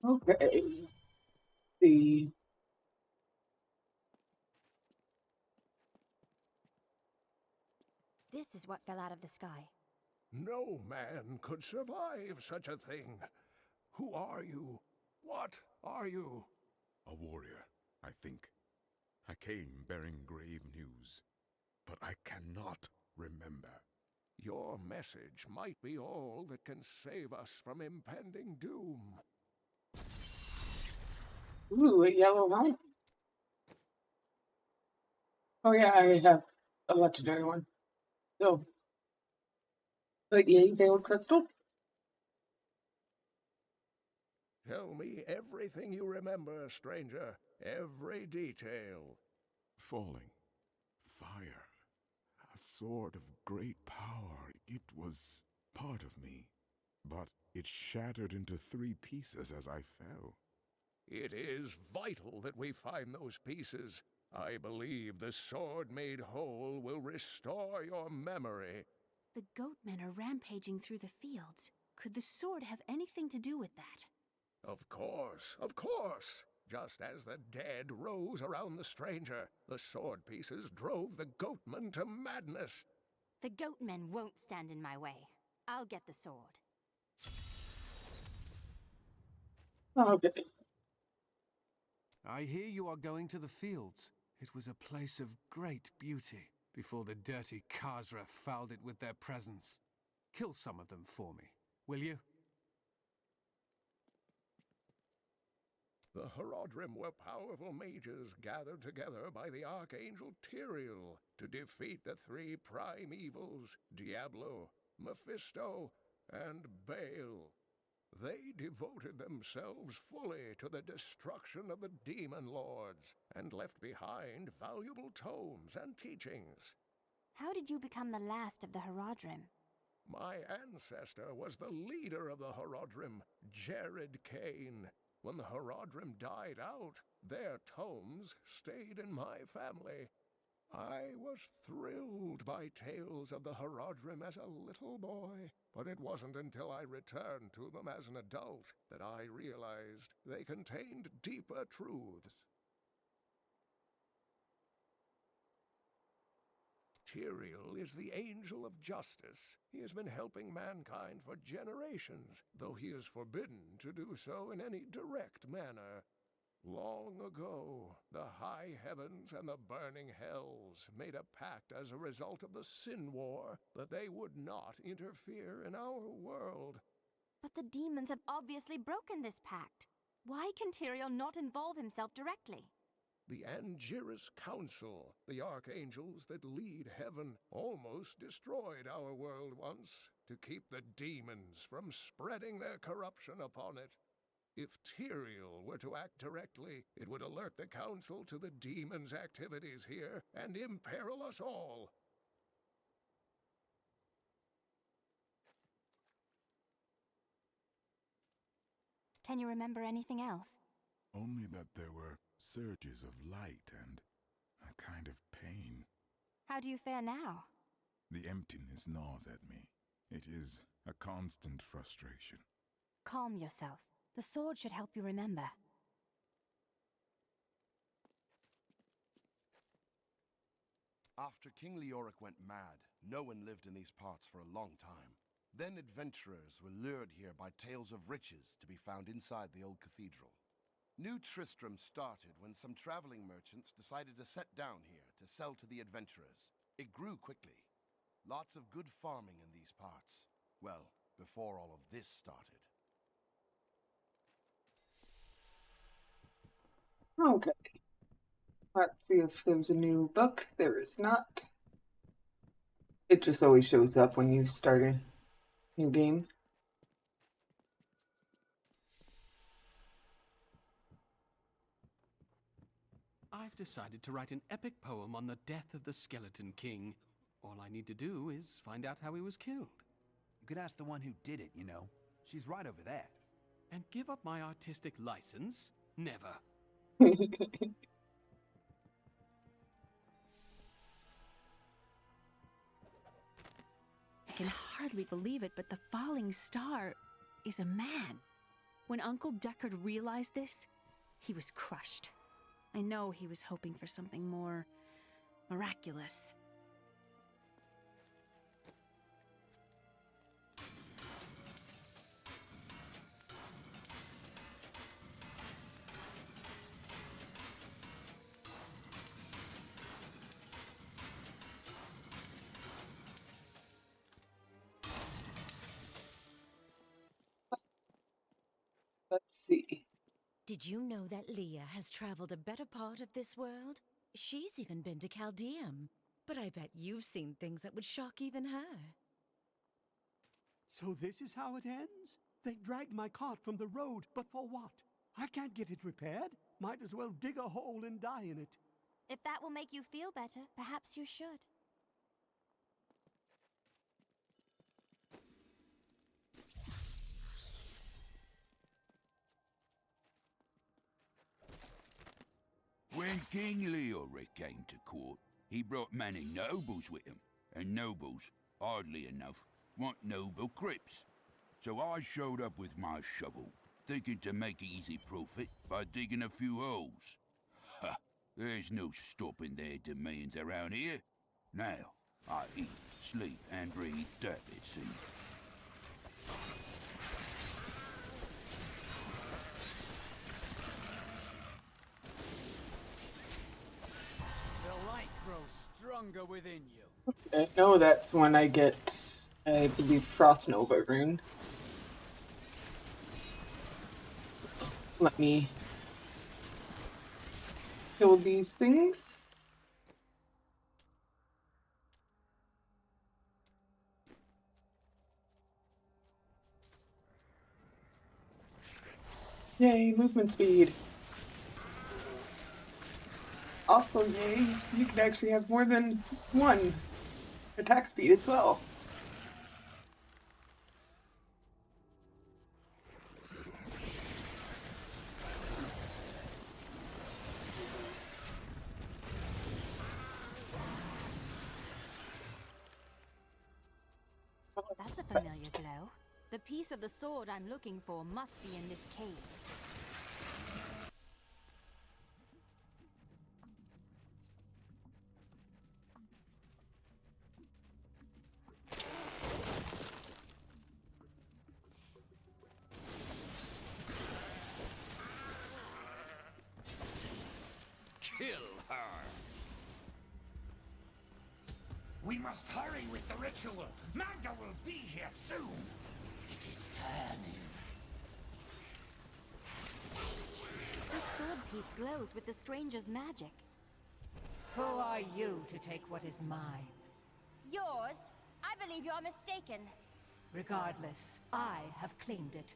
Okay. The This is what fell out of the sky. No man could survive such a thing. Who are you? What are you? A warrior, I think. I came bearing grave news, but I cannot remember. Your message might be all that can save us from impending doom. ooh, a yellow light. Oh yeah, I have a legendary one. So the yay veiled crystal. Tell me everything you remember, stranger. Every detail. Falling. Fire. A sword of great power. It was part of me, but it shattered into 3 pieces as I fell. It is vital that we find those pieces. I believe the sword made whole will restore your memory. The goatmen are rampaging through the fields. Could the sword have anything to do with that? Of course, of course. Just as the dead rose around the stranger, the sword pieces drove the goatmen to madness. The goatmen won't stand in my way. I'll get the sword. Okay. I hear you are going to the fields. It was a place of great beauty before the dirty Khazra fouled it with their presence. Kill some of them for me, will you? The Horodrim were powerful mages gathered together by the Archangel Tyrael to defeat the 3 prime evils, Diablo, Mephisto, and Baal. They devoted themselves fully to the destruction of the demon lords and left behind valuable tomes and teachings. How did you become the last of the Horodrim? My ancestor was the leader of the Horodrim, Jared Kane. When the Horodrim died out, their tomes stayed in my family. I was thrilled by tales of the Horodrim as a little boy, but it wasn't until I returned to them as an adult that I realized they contained deeper truths. Tyrael is the angel of justice. He has been helping mankind for generations, though he is forbidden to do so in any direct manner. Long ago, the high heavens and the burning hells made a pact as a result of the Sin War that they would not interfere in our world. But the demons have obviously broken this pact. Why can Tyrael not involve himself directly? The Angiris Council, the archangels that lead heaven, almost destroyed our world once to keep the demons from spreading their corruption upon it. If Tyrael were to act directly, it would alert the Council to the demons' activities here and imperil us all. Can you remember anything else? Only that there were surges of light and a kind of pain. How do you fare now? The emptiness gnaws at me. It is a constant frustration. Calm yourself. The sword should help you remember. After King Leoric went mad, no one lived in these parts for a long time. Then adventurers were lured here by tales of riches to be found inside the old cathedral. New Tristram started when some traveling merchants decided to set down here to sell to the adventurers. It grew quickly. Lots of good farming in these parts. Well, before all of this started. Okay. Let's see if there's a new book. There is not. It just always shows up when you start a new game. I've decided to write an epic poem on the death of the Skeleton King. All I need to do is find out how he was killed. You could ask the one who did it, you know. She's right over there. And give up my artistic license? Never. I can hardly believe it, but the falling star is a man. When Uncle Deckard realized this, he was crushed. I know he was hoping for something more miraculous. Let's see. Did you know that Leah has traveled a better part of this world? She's even been to Chaldeum. But I bet you've seen things that would shock even her. So this is how it ends? They dragged my cart from the road, but for what? I can't get it repaired. Might as well dig a hole and die in it. If that will make you feel better, perhaps you should. When King Leoric came to court, he brought many nobles with him, and nobles, oddly enough, want noble crypts. So I showed up with my shovel, thinking to make easy profit by digging a few holes. Ha! There's no stopping their demands around here. Now, I eat, sleep, and breathe dirt, it seems. The light grows stronger within you. I know that's when I get, I believe, Frost Nova rune. Let me kill these things. Yay, movement speed. Also, yay, you can actually have more than one attack speed as well. That's a familiar glow. The piece of the sword I'm looking for must be in this cave. Kill her! We must hurry with the ritual. Magda will be here soon. It is turning. The sword piece glows with the stranger's magic. Who are you to take what is mine? Yours? I believe you're mistaken. Regardless, I have claimed it.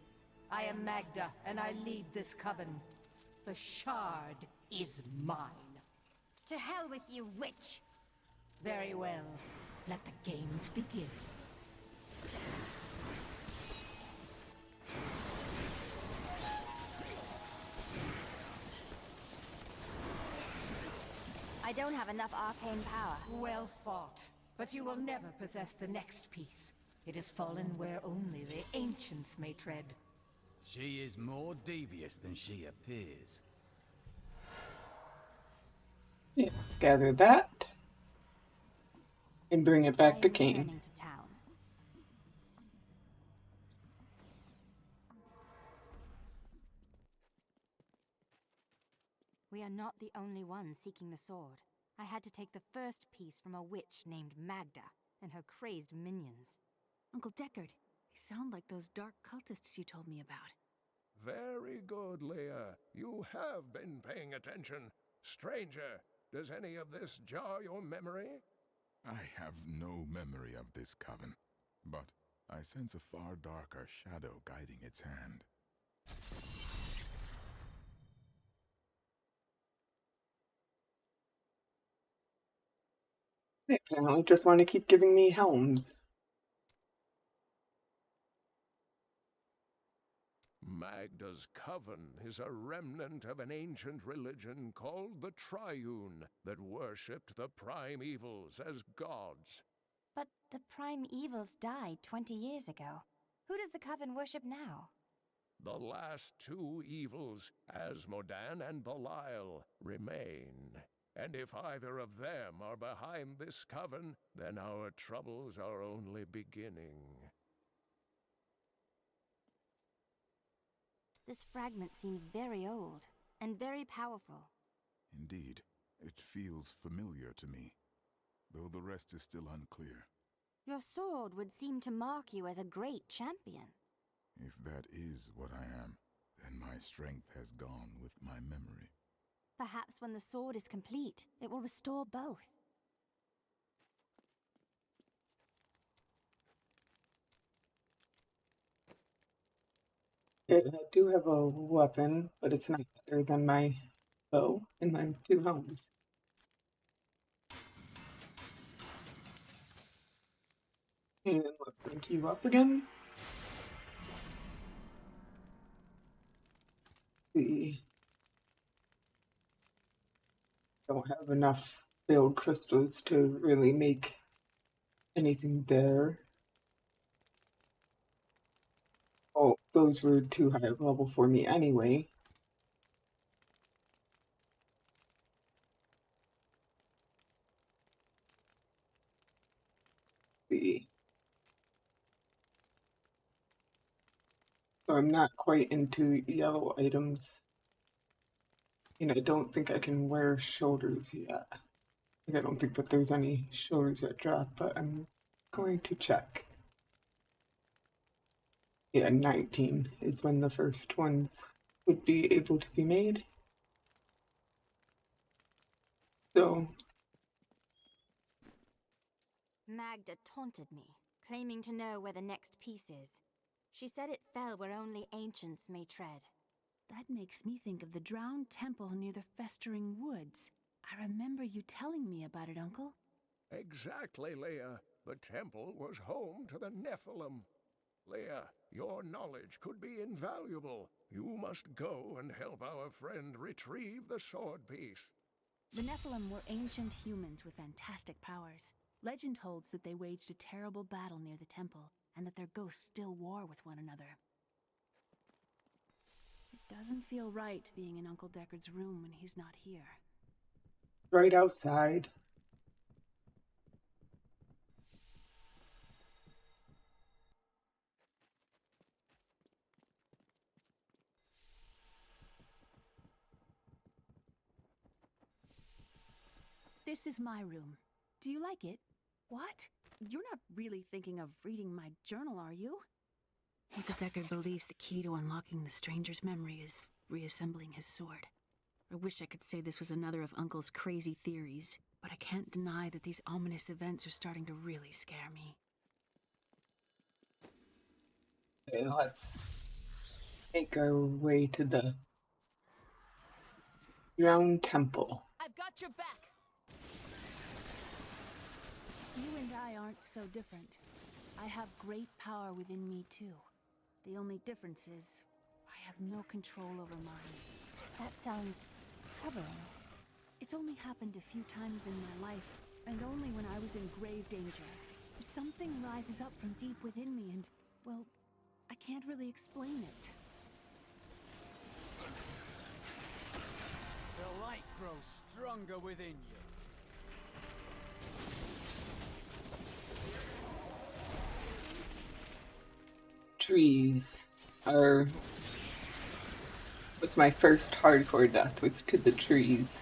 I am Magda, and I lead this coven. The shard is mine. To hell with you, witch! Very well. Let the games begin. I don't have enough arcane power. Well fought. But you will never possess the next piece. It has fallen where only the ancients may tread. She is more devious than she appears. Yeah, let's gather that and bring it back to Cain. Returning to town. We are not the only ones seeking the sword. I had to take the first piece from a witch named Magda and her crazed minions. Uncle Deckard, they sound like those dark cultists you told me about. Very good, Leah. You have been paying attention. Stranger, does any of this jar your memory? I have no memory of this coven, but I sense a far darker shadow guiding its hand. They apparently just want to keep giving me helms. Magda's coven is a remnant of an ancient religion called the Triune that worshipped the primevals as gods. But the prime evils died 20 years ago. Who does the coven worship now? The last two evils, Asmodan and Belial, remain. And if either of them are behind this coven, then our troubles are only beginning. This fragment seems very old, and very powerful. Indeed, it feels familiar to me, though the rest is still unclear. Your sword would seem to mark you as a great champion. If that is what I am, then my strength has gone with my memory. Perhaps when the sword is complete, it will restore both. I do have a weapon, but it's not better than my bow and my 2 helms. And let's bring you up again. See. Don't have enough build crystals to really make anything there. Oh, those were too high of level for me anyway. See. So I'm not quite into yellow items. And I don't think I can wear shoulders yet. I don't think that there's any shoulders that drop, but I'm going to check. Yeah, 19 is when the first ones would be able to be made. So Magda taunted me, claiming to know where the next piece is. She said it fell where only ancients may tread. That makes me think of the drowned temple near the festering woods. I remember you telling me about it, Uncle. Exactly, Leah. The temple was home to the Nephilim. Leah, your knowledge could be invaluable. You must go and help our friend retrieve the sword piece. The Nephilim were ancient humans with fantastic powers. Legend holds that they waged a terrible battle near the temple, and that their ghosts still war with one another. It doesn't feel right being in Uncle Deckard's room when he's not here. right outside. This is my room. Do you like it? What? You're not really thinking of reading my journal, are you? Uncle Deckard believes the key to unlocking the stranger's memory is reassembling his sword. I wish I could say this was another of Uncle's crazy theories, but I can't deny that these ominous events are starting to really scare me. Okay, let's make our way to the drowned temple. I've got your back! You and I aren't so different. I have great power within me, too. The only difference is, I have no control over mine. That sounds troubling. It's only happened a few times in my life, and only when I was in grave danger. Something rises up from deep within me and, well, I can't really explain it. The light grows stronger within you. Trees was my first hardcore death, was to the trees.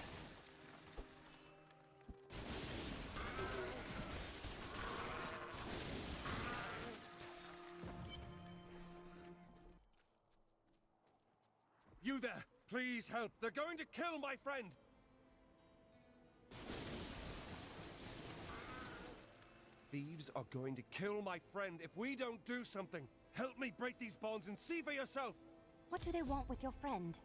You there! Please help! They're going to kill my friend! Thieves are going to kill my friend if we don't do something! Help me break these bonds and see for yourself! What do they want with your friend?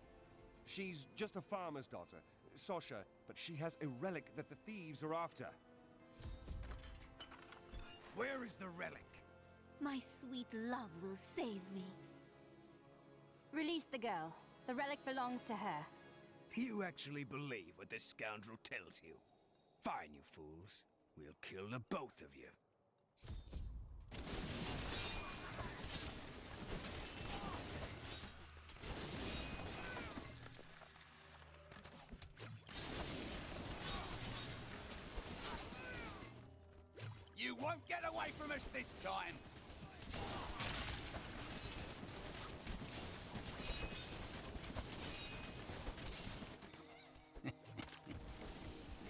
She's just a farmer's daughter, Sasha, but she has a relic that the thieves are after. Where is the relic? My sweet love will save me. Release the girl. The relic belongs to her. You actually believe what this scoundrel tells you? Fine, you fools. We'll kill the both of you. won't get away from us this time!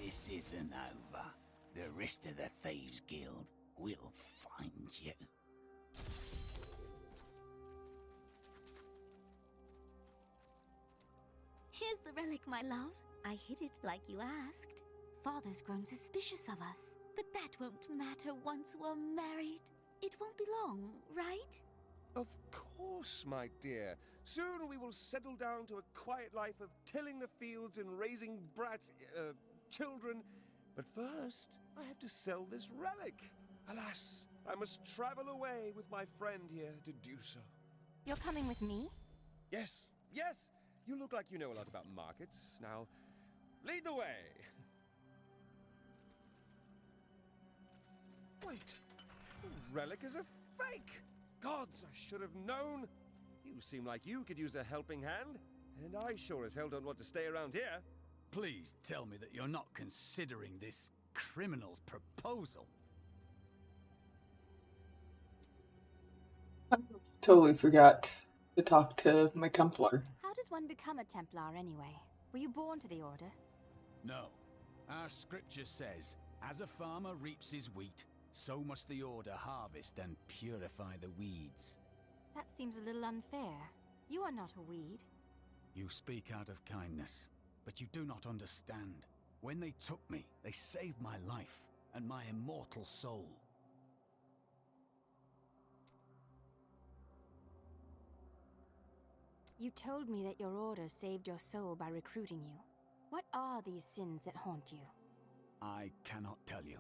This isn't over. The rest of the Thieves Guild will find you. Here's the relic, my love. I hid it like you asked. Father's grown suspicious of us, but that won't matter once we're married. It won't be long, right? Of course, my dear. Soon we will settle down to a quiet life of tilling the fields and raising children. But first, I have to sell this relic. Alas, I must travel away with my friend here to do so. You're coming with me? Yes, yes! You look like you know a lot about markets. Now, lead the way! Wait! The relic is a fake! Gods, I should have known! You seem like you could use a helping hand, and I sure as hell don't want to stay around here. Please tell me that you're not considering this criminal's proposal. I totally forgot to talk to my Templar. How does one become a Templar anyway? Were you born to the Order? No. Our scripture says, as a farmer reaps his wheat, so must the Order harvest and purify the weeds. That seems a little unfair. You are not a weed. You speak out of kindness, but you do not understand. When they took me, they saved my life and my immortal soul. You told me that your Order saved your soul by recruiting you. What are these sins that haunt you? I cannot tell you.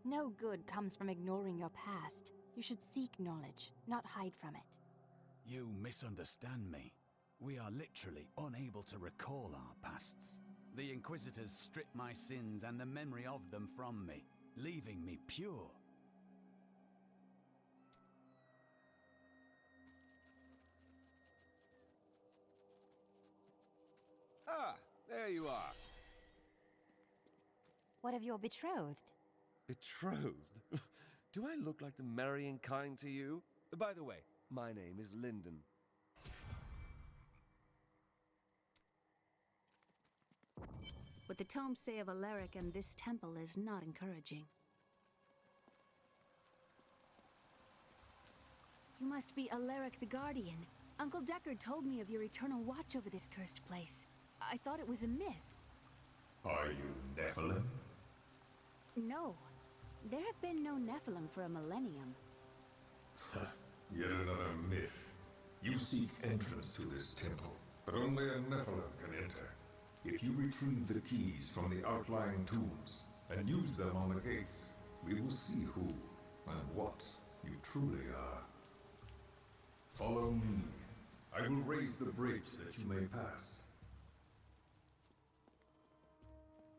No good comes from ignoring your past. You should seek knowledge, not hide from it. You misunderstand me. We are literally unable to recall our pasts. The Inquisitors stripped my sins and the memory of them from me, leaving me pure. Ah, there you are. What of your betrothed? Betrothed? Do I look like the marrying kind to you? By the way, my name is Lyndon. What the tomes say of Alaric and this temple is not encouraging. You must be Alaric the Guardian. Uncle Deckard told me of your eternal watch over this cursed place. I thought it was a myth. Are you Nephilim? No. There have been no Nephilim for a millennium. Yet another myth. You seek entrance to this temple, but only a Nephilim can enter. If you retrieve the keys from the outlying tombs and use them on the gates, we will see who and what you truly are. Follow me. I will raise the bridge that you may pass.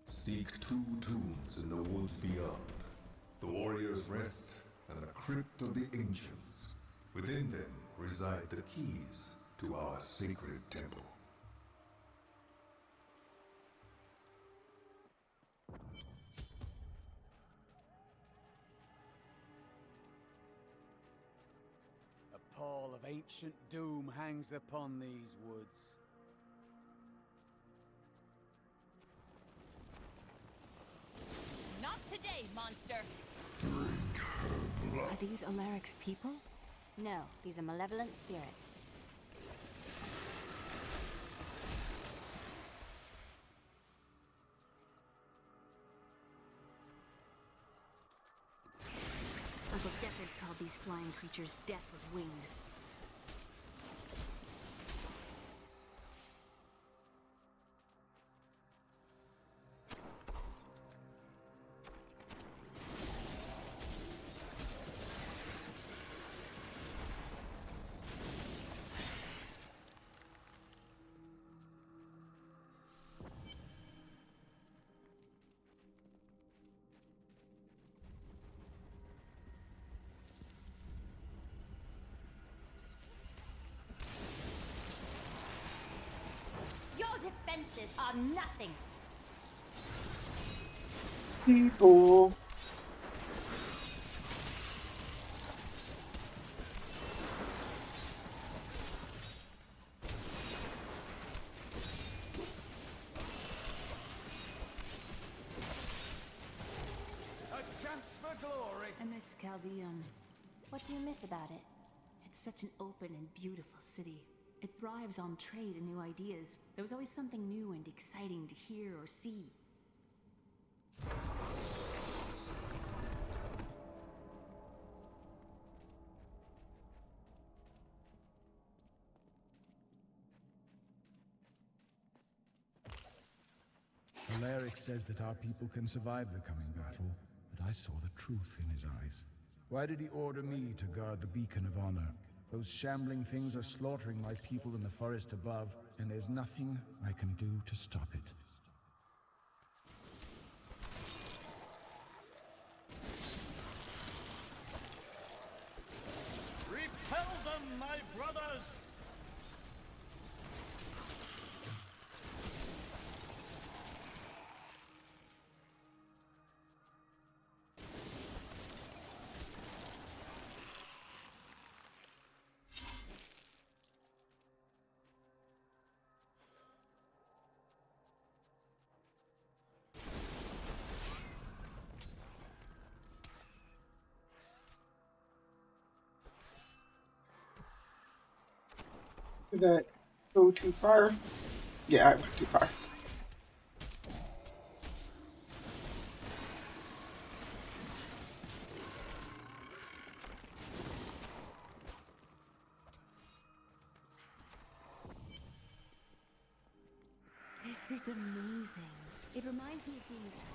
Seek 2 tombs in the woods beyond. The Warrior's Rest and the Crypt of the Ancients. Within them reside the keys to our sacred temple. A pall of ancient doom hangs upon these woods. Not today, monster! Are these Alaric's people? No, these are malevolent spirits. Uncle Deckard called these flying creatures death with wings. Your defenses are nothing. People. Chaldeum. What do you miss about it? It's such an open and beautiful city. It thrives on trade and new ideas. There was always something new and exciting to hear or see. Alaric says that our people can survive the coming battle, but I saw the truth in his eyes. Why did he order me to guard the beacon of honor? Those shambling things are slaughtering my people in the forest above, and there's nothing I can do to stop it. Repel them, my brothers! Did I go too far? Yeah, I went too far. This is amazing. It reminds me of being a child.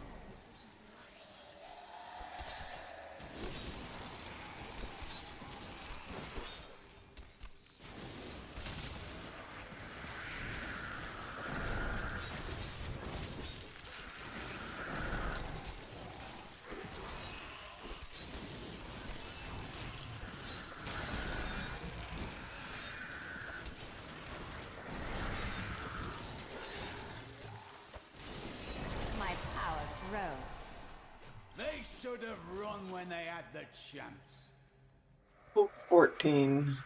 They should have run when they had the chance. 14.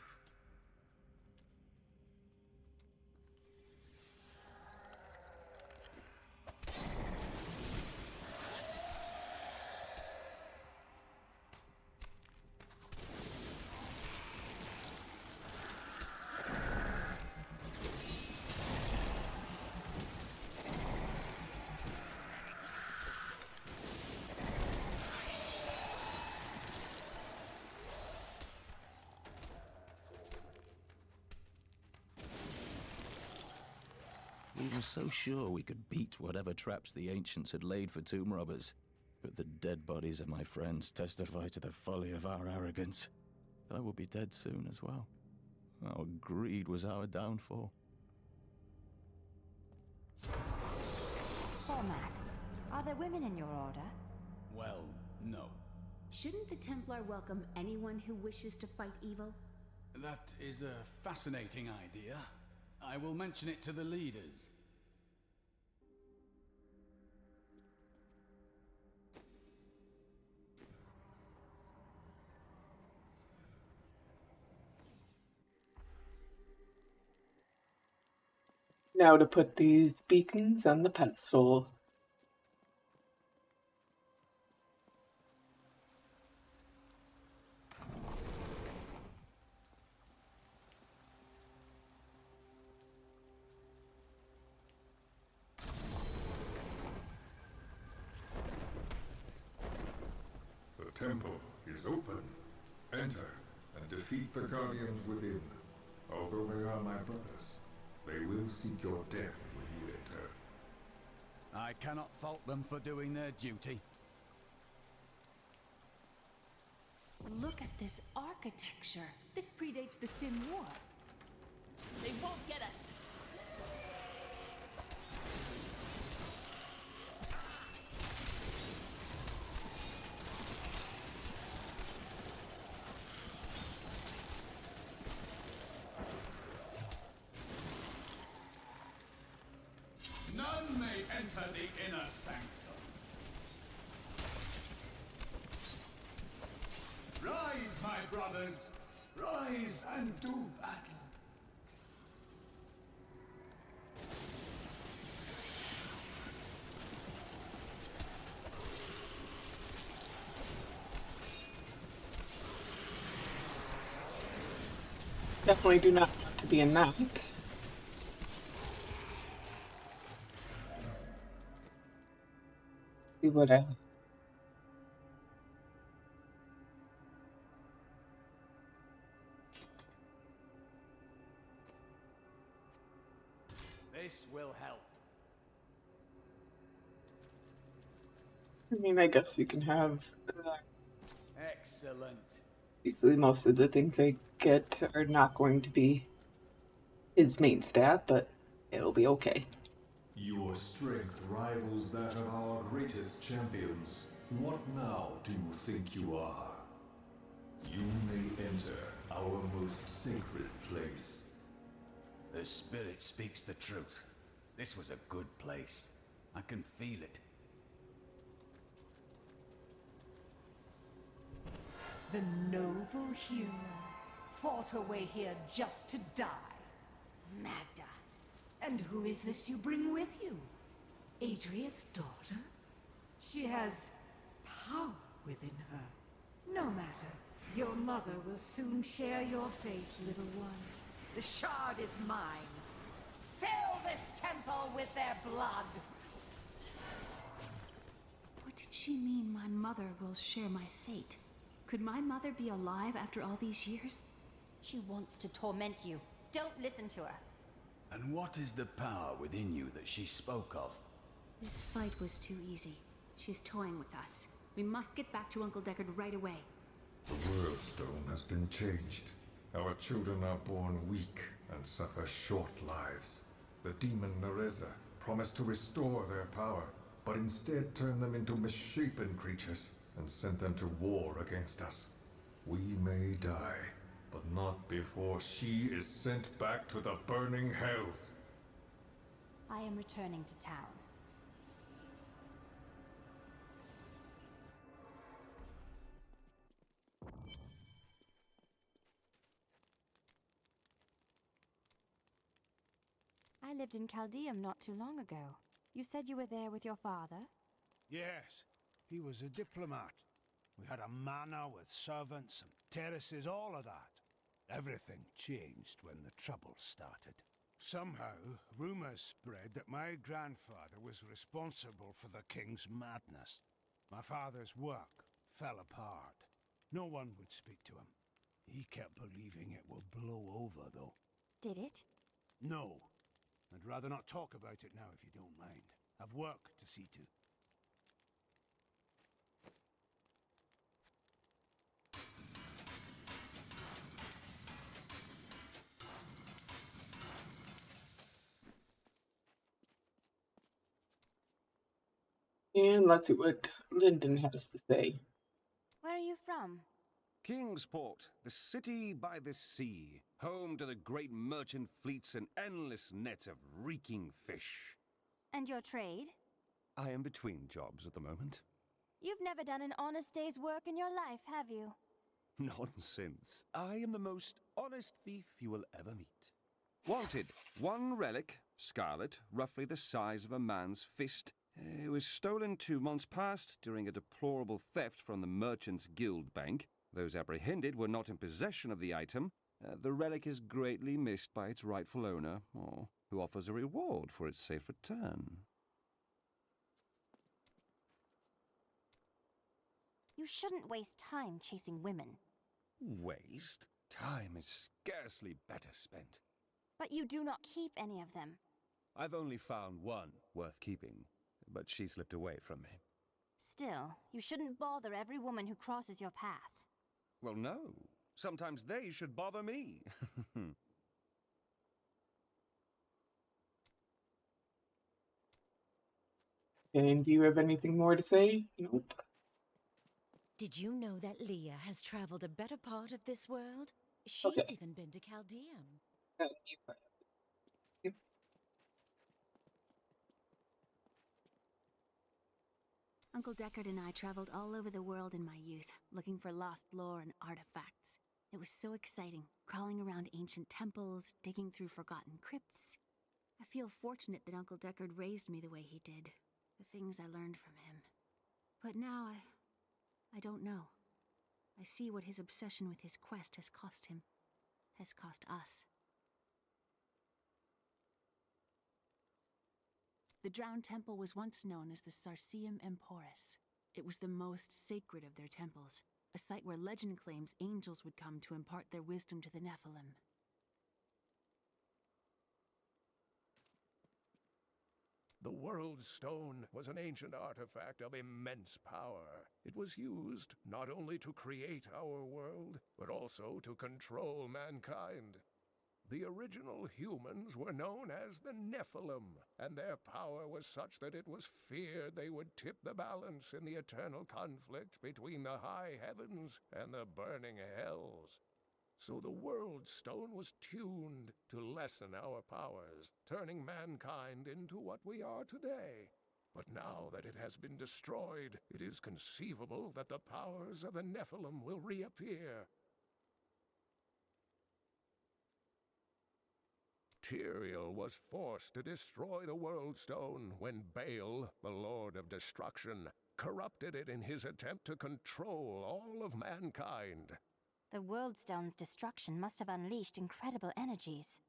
We were so sure we could beat whatever traps the ancients had laid for tomb robbers. But the dead bodies of my friends testify to the folly of our arrogance. I will be dead soon as well. Our greed was our downfall. Cormac, are there women in your order? Well, no. Shouldn't the Templar welcome anyone who wishes to fight evil? That is a fascinating idea. I will mention it to the leaders. Now to put these beacons on the pedestal. The temple is open. Enter and defeat the guardians within. Although they are my brothers, they will seek your death when you enter. I cannot fault them for doing their duty. Look at this architecture. This predates the Sin War. They won't get us. None may enter the inner sanctum. Rise, my brothers! Rise and do battle! Definitely do not want to be in that. See what I... This will help. I mean, I guess we can have... Excellent. Basically, most of the things I get are not going to be his main stat, but it'll be okay. Your strength rivals that of our greatest champions. What now do you think you are? You may enter our most sacred place. The spirit speaks the truth. This was a good place. I can feel it. The noble hero fought her way here just to die. Magda. And who is this you bring with you? Adria's daughter? She has power within her. No matter. Your mother will soon share your fate, little one. The shard is mine. Fill this temple with their blood! What did she mean my mother will share my fate? Could my mother be alive after all these years? She wants to torment you. Don't listen to her. And what is the power within you that she spoke of? This fight was too easy. She's toying with us. We must get back to Uncle Deckard right away. The world stone has been changed. Our children are born weak and suffer short lives. The demon Nereza promised to restore their power, but instead turned them into misshapen creatures and sent them to war against us. We may die, but not before she is sent back to the burning hells. I am returning to town. I lived in Chaldeum not too long ago. You said you were there with your father? Yes, he was a diplomat. We had a manor with servants and terraces, all of that. Everything changed when the trouble started. Somehow, rumors spread that my grandfather was responsible for the king's madness. My father's work fell apart. No one would speak to him. He kept believing it will blow over, though. Did it? No. I'd rather not talk about it now, if you don't mind. I've work to see to. And let's see what Lyndon has to say. Where are you from? Kingsport, the city by the sea, home to the great merchant fleets and endless nets of reeking fish. And your trade? I am between jobs at the moment. You've never done an honest day's work in your life, have you? Nonsense. I am the most honest thief you will ever meet. Wanted, one relic, scarlet, roughly the size of a man's fist. It was stolen 2 months past during a deplorable theft from the Merchants Guild Bank. Those apprehended were not in possession of the item. The relic is greatly missed by its rightful owner, who offers a reward for its safe return. You shouldn't waste time chasing women. Waste? Time is scarcely better spent. But you do not keep any of them. I've only found one worth keeping, but she slipped away from me. Still, you shouldn't bother every woman who crosses your path. Well, no. Sometimes they should bother me. And do you have anything more to say? Nope. Did you know that Leah has traveled a better part of this world? She's Okay. even been to Chaldeum. Uncle Deckard and I traveled all over the world in my youth, looking for lost lore and artifacts. It was so exciting, crawling around ancient temples, digging through forgotten crypts. I feel fortunate that Uncle Deckard raised me the way he did, the things I learned from him. But now I don't know. I see what his obsession with his quest has cost him. has cost us. The Drowned Temple was once known as the Sarsium Emporis. It was the most sacred of their temples, a site where legend claims angels would come to impart their wisdom to the Nephilim. The World Stone was an ancient artifact of immense power. It was used not only to create our world, but also to control mankind. The original humans were known as the Nephilim, and their power was such that it was feared they would tip the balance in the eternal conflict between the high heavens and the burning hells. So the World Stone was tuned to lessen our powers, turning mankind into what we are today. But now that it has been destroyed, it is conceivable that the powers of the Nephilim will reappear. Tyrael was forced to destroy the World Stone when Baal, the Lord of Destruction, corrupted it in his attempt to control all of mankind. The World Stone's destruction must have unleashed incredible energies.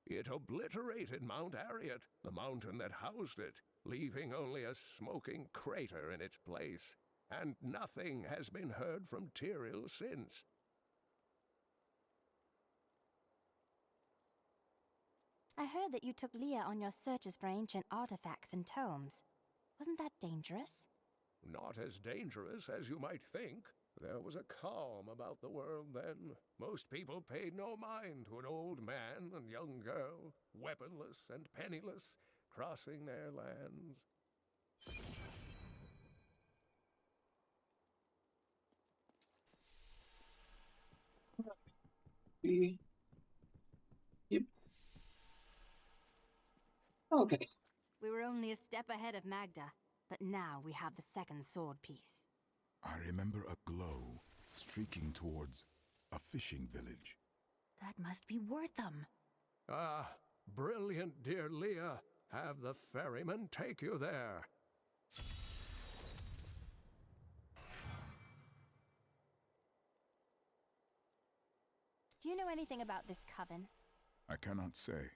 It obliterated Mount Arreat, the mountain that housed it, leaving only a smoking crater in its place. And nothing has been heard from Tyrael since. I heard that you took Leah on your searches for ancient artifacts and tomes. Wasn't that dangerous? Not as dangerous as you might think. There was a calm about the world then. Most people paid no mind to an old man and young girl, weaponless and penniless, crossing their lands. Yep. Okay. We were only a step ahead of Magda, but now we have the second sword piece. I remember a glow streaking towards a fishing village. That must be Wortham. Ah, brilliant, dear Leah. Have the ferryman take you there. Do you know anything about this coven? I cannot say,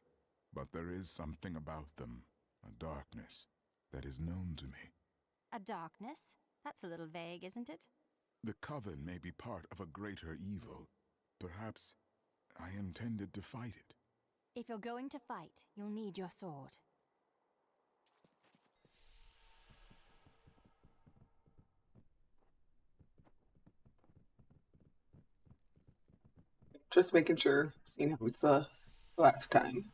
but there is something about them, a darkness, that is known to me. A darkness? That's a little vague, isn't it? The coven may be part of a greater evil. Perhaps I intended to fight it. If you're going to fight, you'll need your sword. Just making sure, seeing how it's the last time.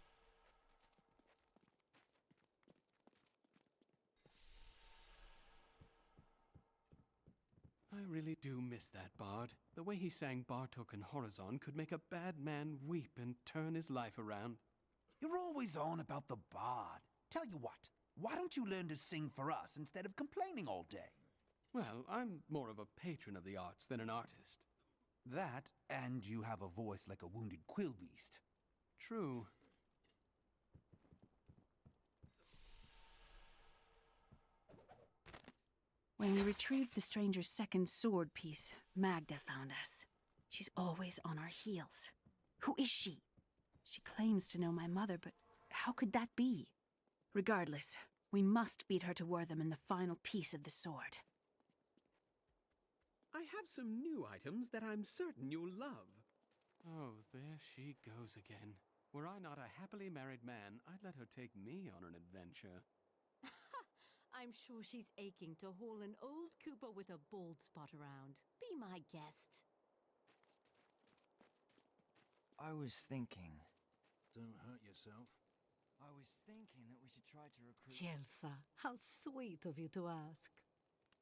I really do miss that bard. The way he sang Bartok and Horizon could make a bad man weep and turn his life around. You're always on about the bard. Tell you what, why don't you learn to sing for us instead of complaining all day? Well, I'm more of a patron of the arts than an artist. That, and you have a voice like a wounded quillbeast. True. When we retrieved the stranger's second sword piece, Magda found us. She's always on our heels. Who is she? She claims to know my mother, but how could that be? Regardless, we must beat her to Wortham in the final piece of the sword. I have some new items that I'm certain you'll love. Oh, there she goes again. Were I not a happily married man, I'd let her take me on an adventure. I'm sure she's aching to haul an old Cooper with a bald spot around. Be my guest. I was thinking... Don't hurt yourself. I was thinking that we should try to recruit... Chelsea, how sweet of you to ask.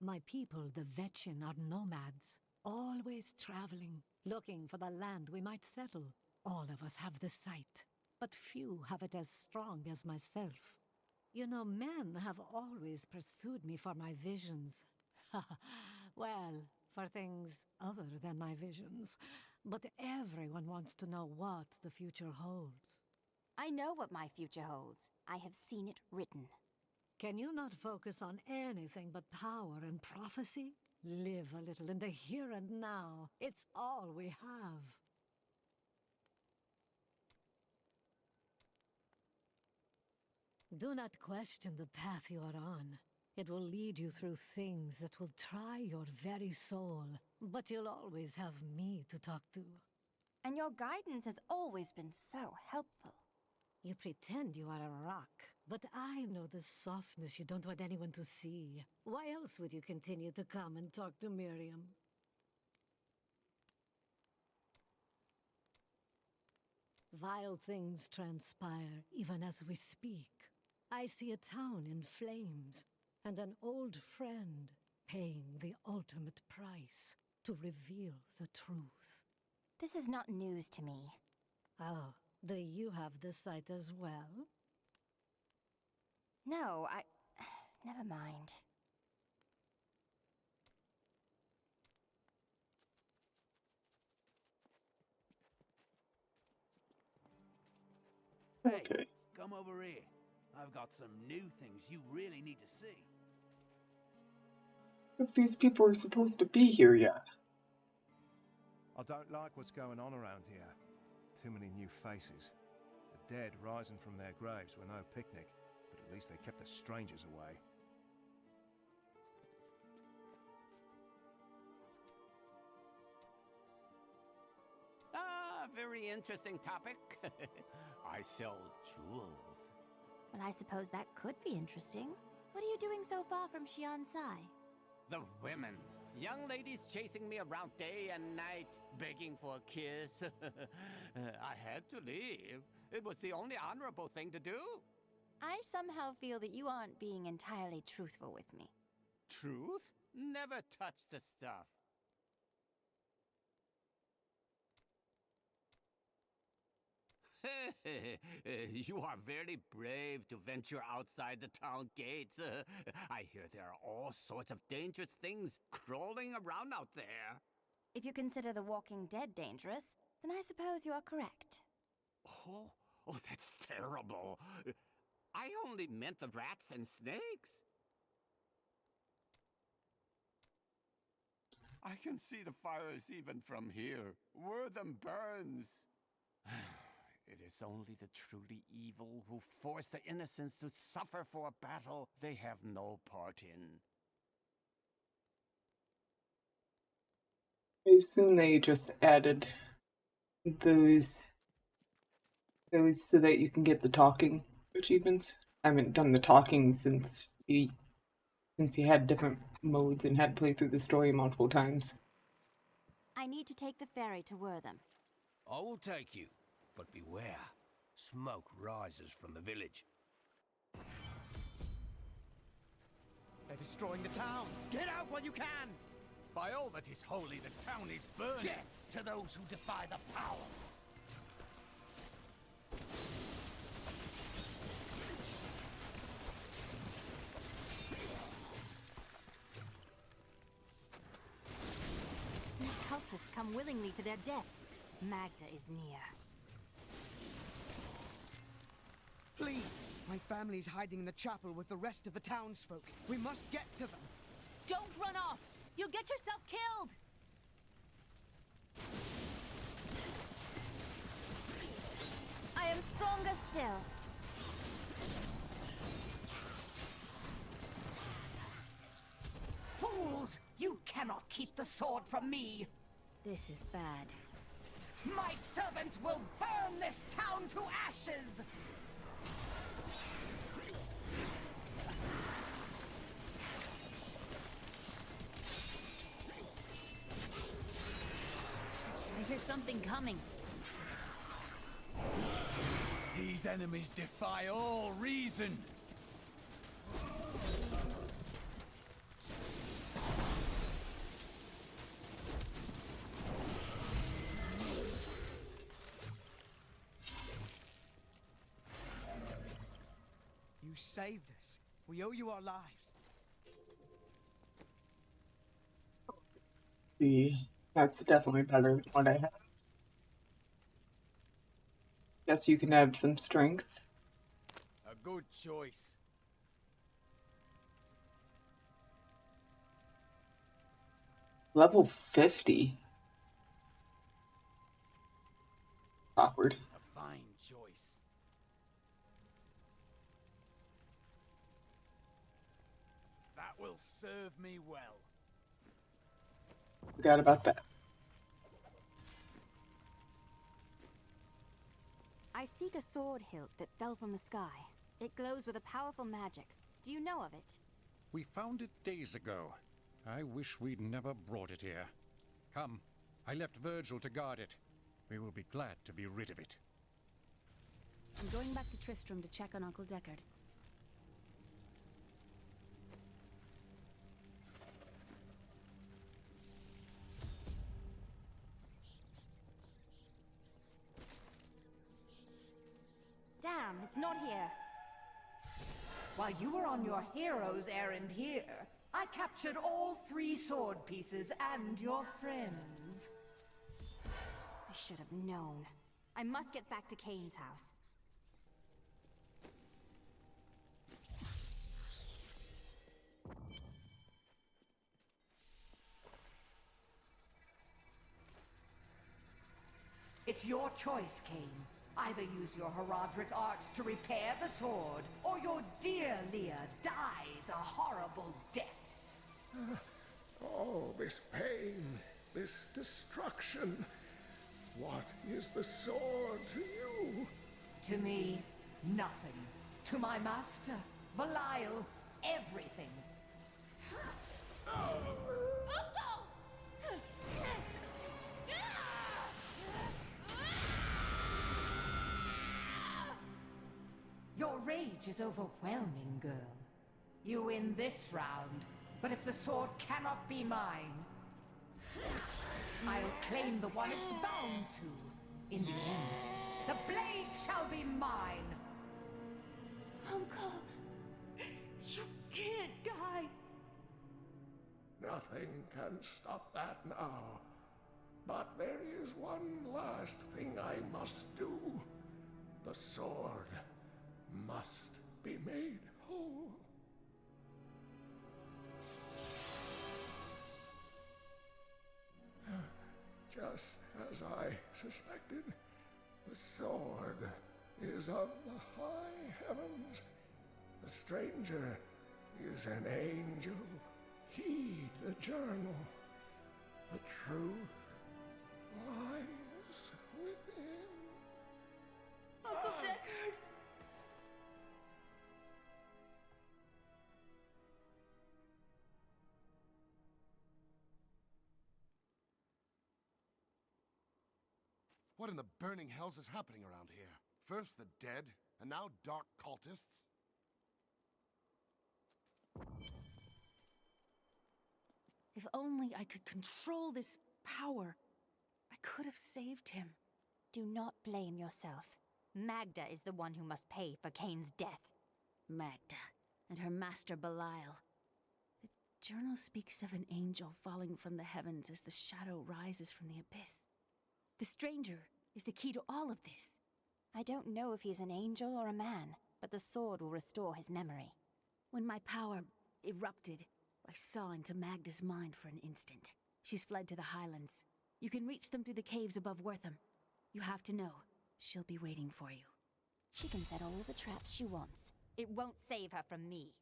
My people, the Vetchin, are nomads, always traveling, looking for the land we might settle. All of us have the sight, but few have it as strong as myself. You know, men have always pursued me for my visions. Well, for things other than my visions. But everyone wants to know what the future holds. I know what my future holds. I have seen it written. Can you not focus on anything but power and prophecy? Live a little in the here and now. It's all we have. Do not question the path you are on. It will lead you through things that will try your very soul, but you'll always have me to talk to. And your guidance has always been so helpful. You pretend you are a rock, but I know the softness you don't want anyone to see. Why else would you continue to come and talk to Miriam? Vile things transpire even as we speak. I see a town in flames, and an old friend paying the ultimate price to reveal the truth. This is not news to me. Oh, do you have the sight as well? No, never mind. Hey, come over here. I've got some new things you really need to see. If these people are supposed to be here yet. I don't like what's going on around here. Too many new faces. The dead rising from their graves were no picnic, but at least they kept the strangers away. Ah, very interesting topic. I sell jewels. Well, I suppose that could be interesting. What are you doing so far from Xiansai? The women. Young ladies chasing me around day and night, begging for a kiss. I had to leave. It was the only honorable thing to do. I somehow feel that you aren't being entirely truthful with me. Truth? Never touch the stuff. You are very brave to venture outside the town gates. I hear there are all sorts of dangerous things crawling around out there. If you consider the Walking Dead dangerous, then I suppose you are correct. Oh, that's terrible. I only meant the rats and snakes. I can see the fires even from here. Wortham burns. It is only the truly evil who force the innocents to suffer for a battle they have no part in. I assume they just added those so that you can get the talking achievements. I haven't done the talking since you had different modes and had to play through the story multiple times. I need to take the ferry to Wortham. I will take you, but beware. Smoke rises from the village. They're destroying the town. Get out while you can. By all that is holy, the town is burning. Death to those who defy the power. These cultists come willingly to their deaths. Magda is near. Please! My family's hiding in the chapel with the rest of the townsfolk. We must get to them. Don't run off! You'll get yourself killed! I am stronger still. Fools! You cannot keep the sword from me! This is bad. My servants will burn this town to ashes! I hear something coming. These enemies defy all reason. You saved us. We owe you our lives. See, that's definitely better than what I had. Guess you can add some strength. A good choice. Level 50. Awkward. A fine choice. will serve me well. Forgot about that. I seek a sword hilt that fell from the sky. It glows with a powerful magic. Do you know of it? We found it days ago. I wish we'd never brought it here. Come, I left Virgil to guard it. We will be glad to be rid of it. I'm going back to Tristram to check on Uncle Deckard. Damn, it's not here. While you were on your hero's errand here, I captured all 3 sword pieces and your friends. I should have known. I must get back to Kane's house. It's your choice, Kane. Either use your Herodric arts to repair the sword, or your dear Leah dies a horrible death. All this pain, this destruction. What is the sword to you? To me, nothing. To my master, Belial, everything. Your rage is overwhelming, girl. You win this round, but if the sword cannot be mine, I'll claim the one it's bound to. In the end, the blade shall be mine. Uncle, you can't die. Nothing can stop that now. But there is one last thing I must do. The sword must be made whole. Just as I suspected, the sword is of the high heavens. The stranger is an angel. Heed the journal. The truth lies within. Uncle Deckard! What in the burning hells is happening around here? First the dead, and now dark cultists? If only I could control this power, I could have saved him. Do not blame yourself. Magda is the one who must pay for Kane's death. Magda and her master Belial. The journal speaks of an angel falling from the heavens as the shadow rises from the abyss. The stranger is the key to all of this. I don't know if he's an angel or a man, but the sword will restore his memory. When my power erupted, I saw into Magda's mind for an instant. She's fled to the highlands. You can reach them through the caves above Wortham. You have to know, she'll be waiting for you. She can set all the traps she wants. It won't save her from me.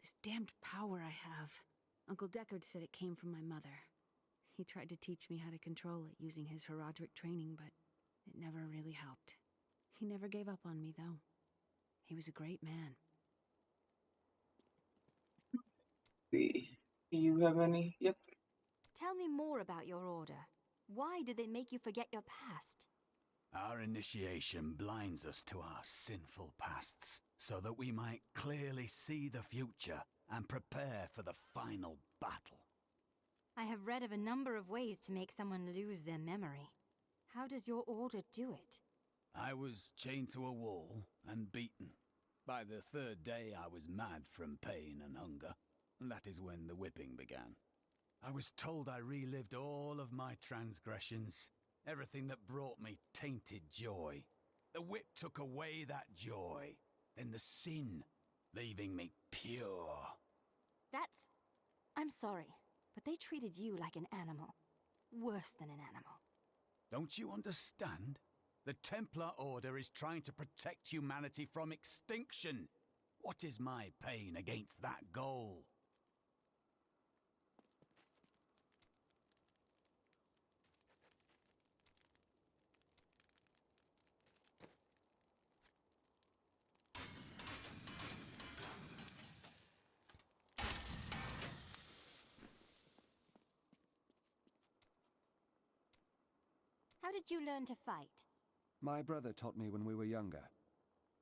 This damned power I have. Uncle Deckard said it came from my mother. He tried to teach me how to control it using his Herodric training, but it never really helped. He never gave up on me, though. He was a great man. See, do you have any? Yep. Tell me more about your order. Why did they make you forget your past? Our initiation blinds us to our sinful pasts, so that we might clearly see the future and prepare for the final battle. I have read of a number of ways to make someone lose their memory. How does your order do it? I was chained to a wall and beaten. By the 3rd day I was mad from pain and hunger. That is when the whipping began. I was told I relived all of my transgressions, everything that brought me tainted joy. The whip took away that joy, then the sin, leaving me pure. I'm sorry, but they treated you like an animal. Worse than an animal. Don't you understand? The Templar Order is trying to protect humanity from extinction. What is my pain against that goal? How did you learn to fight? My brother taught me when we were younger.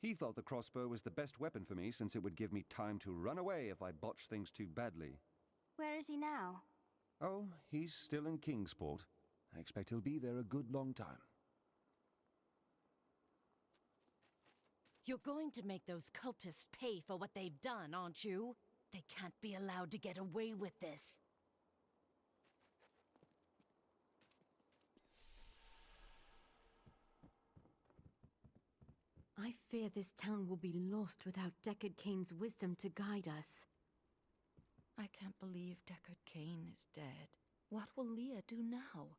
He thought the crossbow was the best weapon for me since it would give me time to run away if I botched things too badly. Where is he now? Oh, he's still in Kingsport. I expect he'll be there a good long time. You're going to make those cultists pay for what they've done, aren't you? They can't be allowed to get away with this. I fear this town will be lost without Deckard Cain's wisdom to guide us. I can't believe Deckard Cain is dead. What will Leah do now?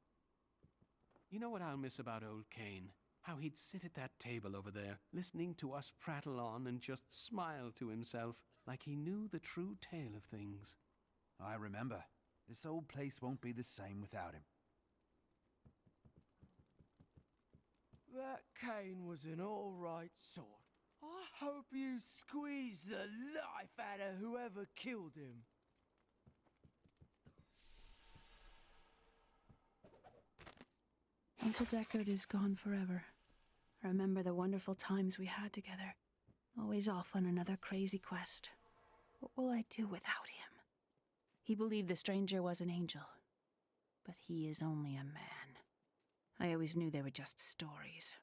You know what I'll miss about old Cain? How he'd sit at that table over there, listening to us prattle on and just smile to himself, like he knew the true tale of things. I remember. This old place won't be the same without him. That Cain was an all-right sort. I hope you squeeze the life out of whoever killed him. Uncle Deckard is gone forever. I remember the wonderful times we had together. Always off on another crazy quest. What will I do without him? He believed the stranger was an angel. But he is only a man. I always knew they were just stories.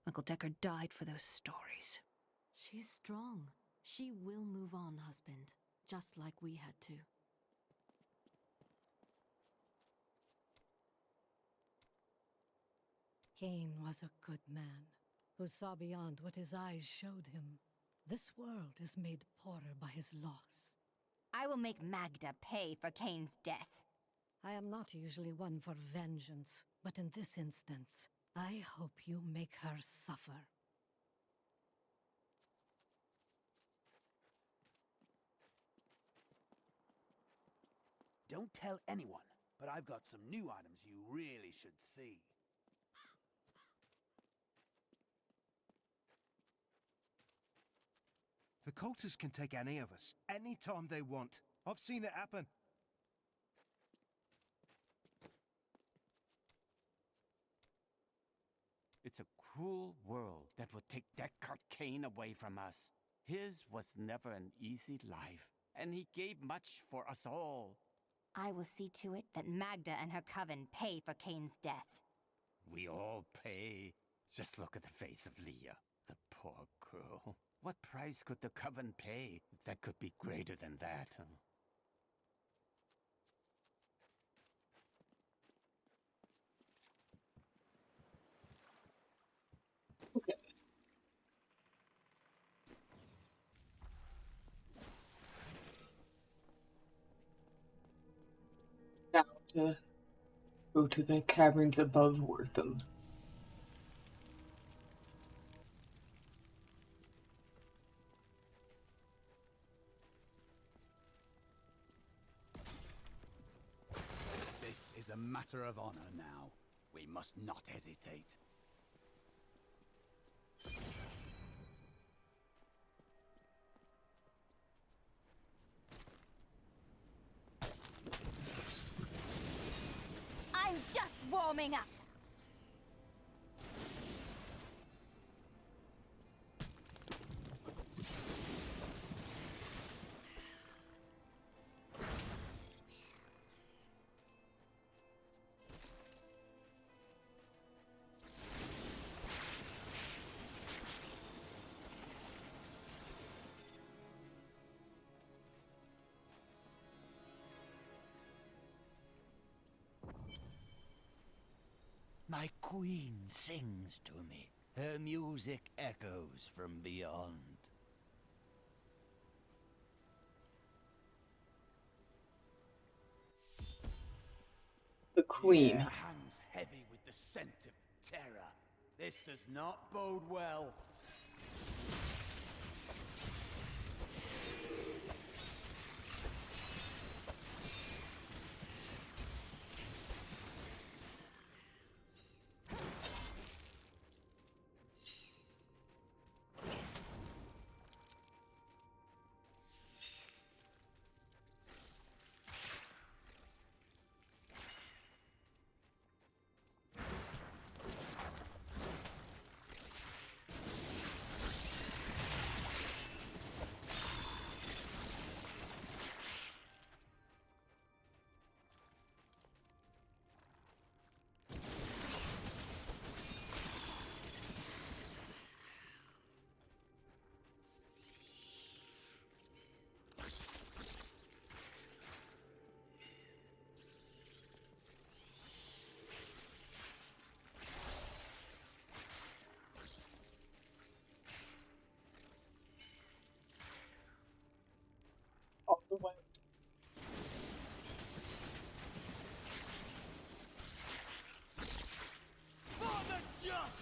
Uncle Deckard died for those stories. She's strong. She will move on, husband. Just like we had to. Cain was a good man, who saw beyond what his eyes showed him. This world is made poorer by his loss. I will make Magda pay for Cain's death. I am not usually one for vengeance, but in this instance, I hope you make her suffer. Don't tell anyone, but I've got some new items you really should see. The cultists can take any of us, anytime they want. I've seen it happen. It's a cruel world that would take Deckard Cain away from us. His was never an easy life, and he gave much for us all. I will see to it that Magda and her coven pay for Cain's death. We all pay. Just look at the face of Leah, the poor girl. What price could the coven pay that could be greater than that? Huh? Okay. Now to go to the caverns above Wortham. This is a matter of honor now. We must not hesitate. I'm just warming up. My queen sings to me. Her music echoes from beyond. The Queen. The air hangs heavy with the scent of terror. This does not bode well. All the way. For the just!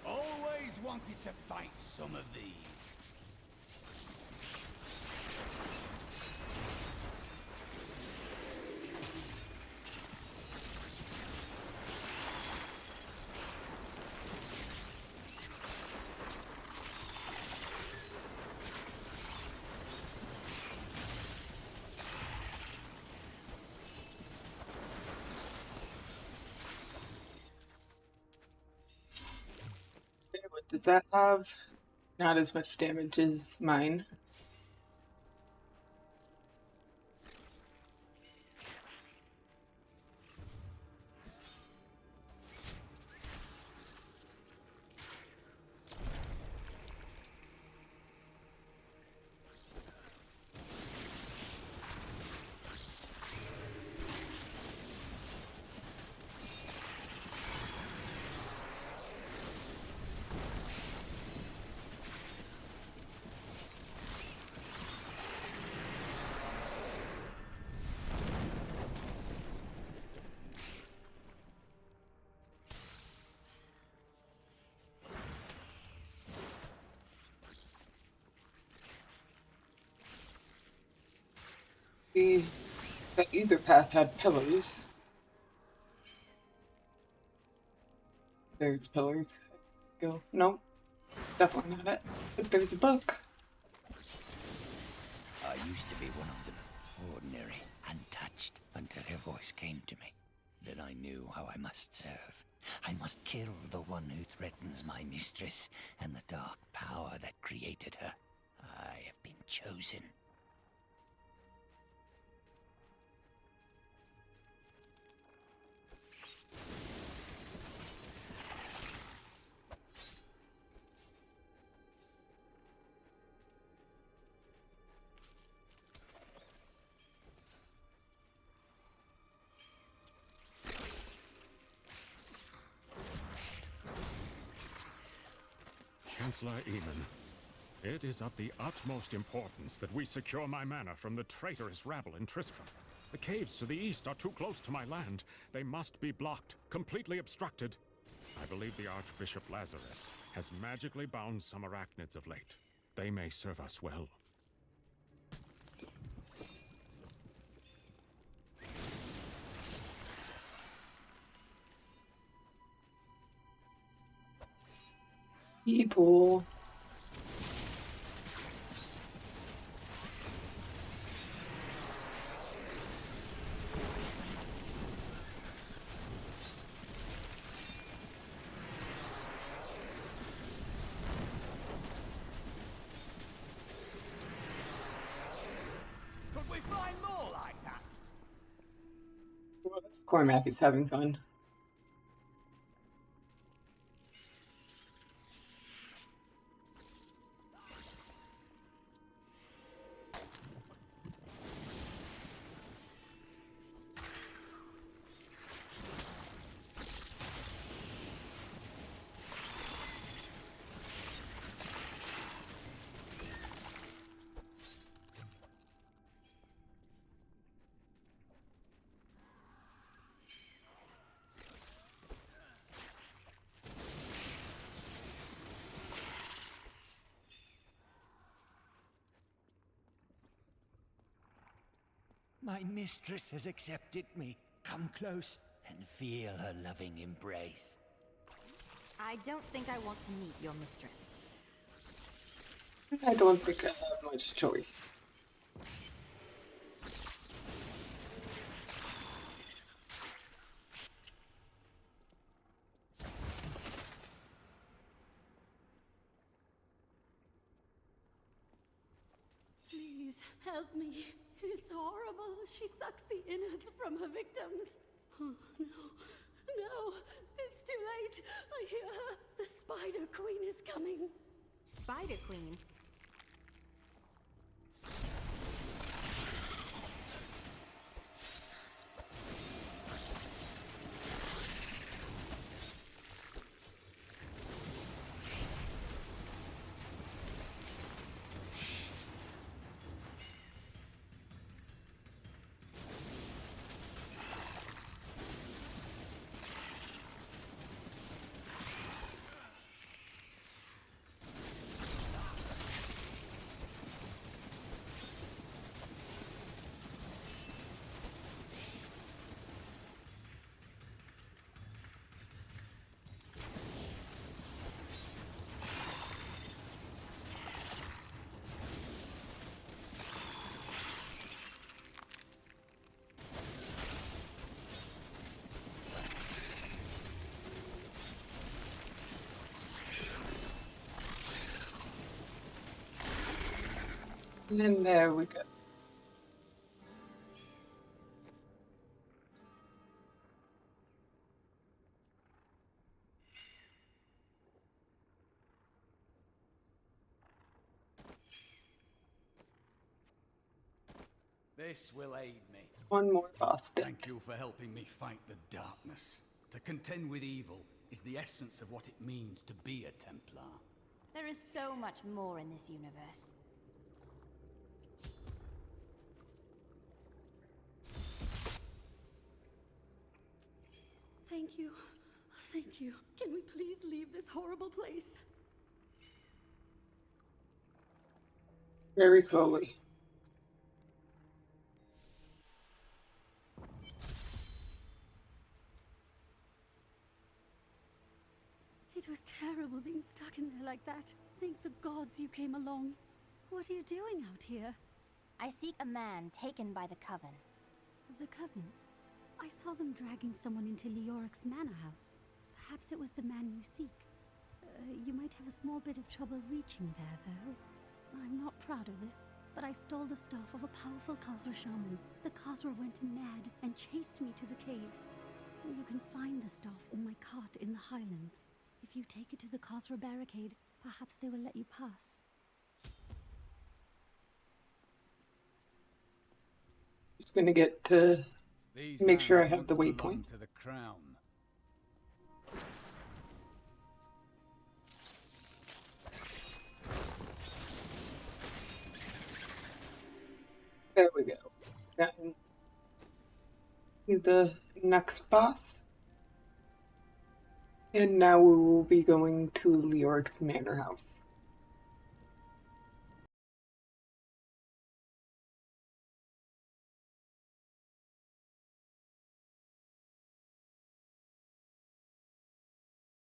Always wanted to fight some of these. What does that have? Not as much damage as mine. That either path had pillars. There's pillars. Go. No, definitely not it. But there's a book. I used to be one of them, ordinary, untouched, until her voice came to me. Then I knew how I must serve. I must kill the one who threatens my mistress and the dark power that created her. I have been chosen. Chancellor Eamon, it is of the utmost importance that we secure my manor from the traitorous rabble in Tristram. The caves to the east are too close to my land. They must be blocked, completely obstructed. I believe the Archbishop Lazarus has magically bound some arachnids of late. They may serve us well. People. Could we find more like that? Cormac is having fun. My mistress has accepted me. Come close and feel her loving embrace. I don't think I want to meet your mistress. I don't think I have much choice. Please, help me. It's horrible. She sucks the innards from her victims. Oh, no. No. It's too late. I hear her. The Spider Queen is coming. Spider Queen? And there we go. This will aid me. One more boss deck. Thank you for helping me fight the darkness. To contend with evil is the essence of what it means to be a Templar. There is so much more in this universe. Thank you. Thank you. Can we please leave this horrible place? Very slowly. It was terrible being stuck in there like that. Thank the gods you came along. What are you doing out here? I seek a man taken by the Coven. The Coven? I saw them dragging someone into Leoric's manor house. Perhaps it was the man you seek. You might have a small bit of trouble reaching there, though. I'm not proud of this, but I stole the staff of a powerful Khazra shaman. The Khazra went mad and chased me to the caves. You can find the staff in my cart in the highlands. If you take it to the Khazra barricade, perhaps they will let you pass. Just gonna get to These make sure I lands have the once waypoint. belonged to the crown. There we go. Gotten to the next boss. And now we will be going to Leoric's manor house.